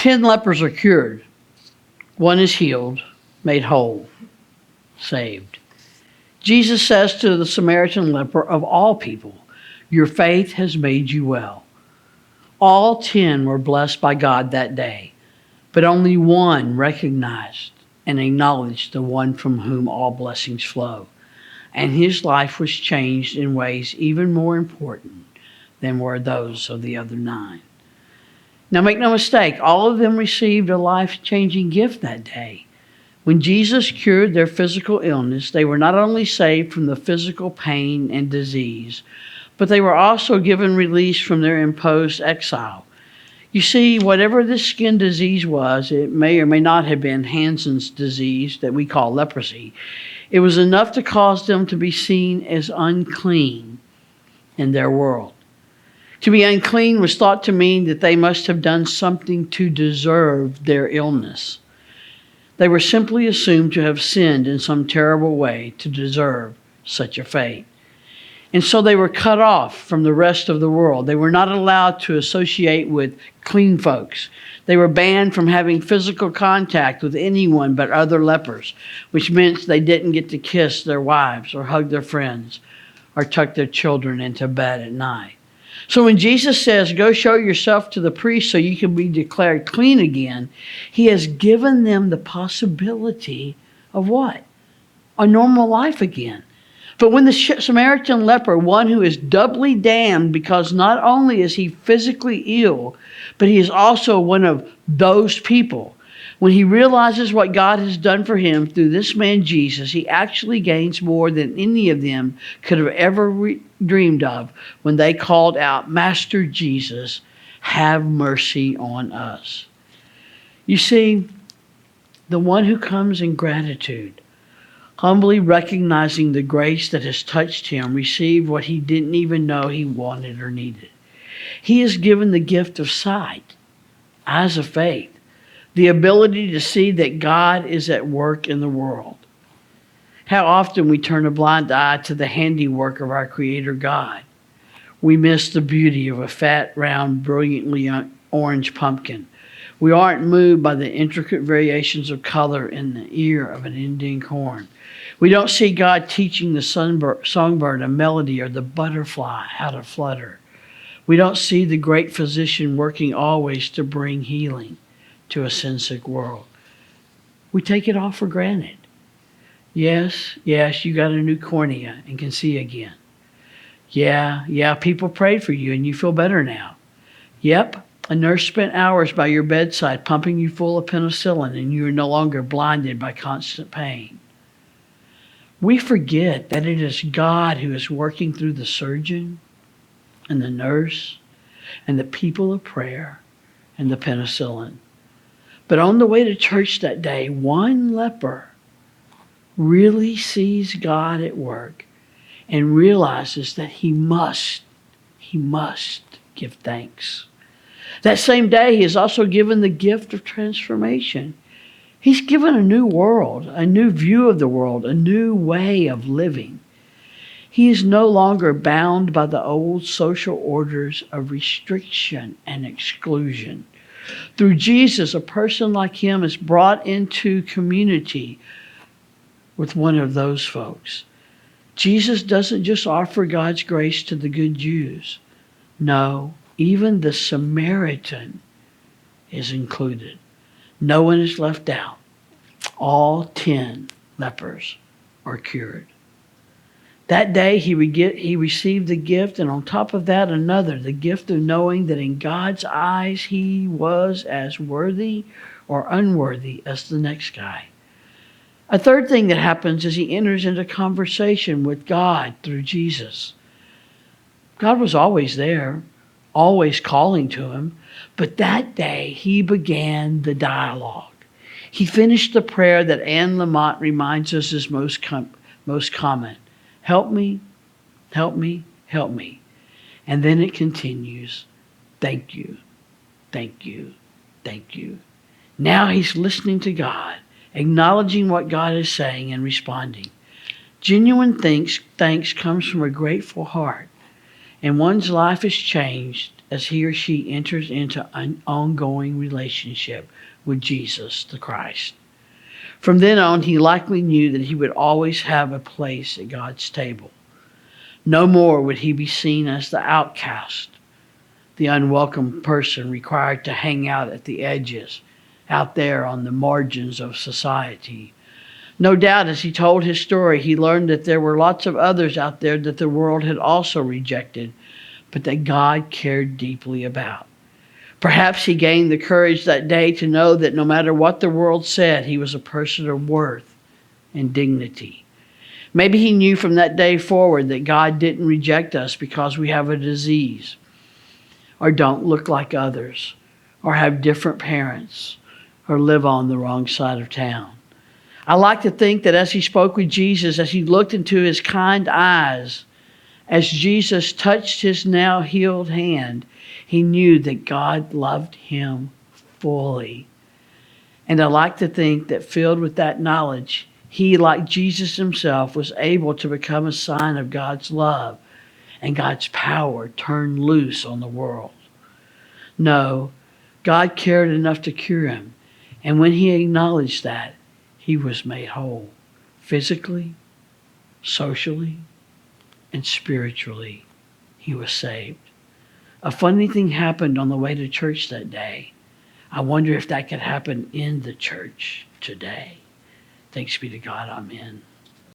10 lepers are cured. 1 is healed, made whole, saved. Jesus says to the Samaritan leper, of all people, your faith has made you well. All 10 were blessed by God that day, but only 1 recognized and acknowledged the one from whom all blessings flow. And his life was changed in ways even more important than were those of the other 9. Now make no mistake, all of them received a life-changing gift that day. When Jesus cured their physical illness, they were not only saved from the physical pain and disease, but they were also given release from their imposed exile. You see, whatever this skin disease was, it may or may not have been Hansen's disease that we call leprosy. It was enough to cause them to be seen as unclean in their world. To be unclean was thought to mean that they must have done something to deserve their illness. They were simply assumed to have sinned in some terrible way to deserve such a fate. And so they were cut off from the rest of the world. They were not allowed to associate with clean folks. They were banned from having physical contact with anyone but other lepers, which meant they didn't get to kiss their wives or hug their friends or tuck their children into bed at night. So when Jesus says, go show yourself to the priest so you can be declared clean again, he has given them the possibility of what? A normal life again. But when the Samaritan leper, one who is doubly damned because not only is he physically ill, but he is also one of those people, when he realizes what God has done for him through this man Jesus, he actually gains more than any of them could have ever dreamed of when they called out, Master Jesus, have mercy on us. You see, the one who comes in gratitude, humbly recognizing the grace that has touched him, received what he didn't even know he wanted or needed. He is given the gift of sight, eyes of faith, the ability to see that God is at work in the world. How often we turn a blind eye to the handiwork of our Creator God. We miss the beauty of a fat, round, brilliantly orange pumpkin. We aren't moved by the intricate variations of color in the ear of an Indian corn. We don't see God teaching the songbird a melody or the butterfly how to flutter. We don't see the great physician working always to bring healing to a sin-sick world. We take it all for granted. Yes, you got a new cornea and can see again. Yeah, people prayed for you and you feel better now. Yep, a nurse spent hours by your bedside pumping you full of penicillin and you are no longer blinded by constant pain. We forget that it is God who is working through the surgeon and the nurse and the people of prayer and the penicillin. But on the way to church that day, one leper really sees God at work and realizes that he must give thanks. That same day, he is also given the gift of transformation. He's given a new world, a new view of the world, a new way of living. He is no longer bound by the old social orders of restriction and exclusion. Through Jesus, a person like him is brought into community with one of those folks. Jesus doesn't just offer God's grace to the good Jews. No, even the Samaritan is included. No one is left out. All 10 lepers are cured. That day he received the gift, and on top of that another, the gift of knowing that in God's eyes he was as worthy or unworthy as the next guy. A third thing that happens is he enters into conversation with God through Jesus. God was always there, always calling to him, but that day he began the dialogue. He finished the prayer that Anne Lamott reminds us is most common. Help me, help me, help me. And then it continues, thank you, thank you, thank you. Now he's listening to God, acknowledging what God is saying and responding. Genuine thanks comes from a grateful heart, and one's life is changed as he or she enters into an ongoing relationship with Jesus the Christ. From then on, he likely knew that he would always have a place at God's table. No more would he be seen as the outcast, the unwelcome person required to hang out at the edges, out there on the margins of society. No doubt, as he told his story, he learned that there were lots of others out there that the world had also rejected, but that God cared deeply about. Perhaps he gained the courage that day to know that no matter what the world said, he was a person of worth and dignity. Maybe he knew from that day forward that God didn't reject us because we have a disease, or don't look like others, or have different parents, or live on the wrong side of town. I like to think that as he spoke with Jesus, as he looked into his kind eyes, as Jesus touched his now healed hand, he knew that God loved him fully. And I like to think that filled with that knowledge, he, like Jesus himself, was able to become a sign of God's love and God's power turned loose on the world. No, God cared enough to cure him. And when he acknowledged that, he was made whole, physically, socially, and spiritually. He was saved. A funny thing happened on the way to church that day. I wonder if that could happen in the church today. Thanks be to God. Amen.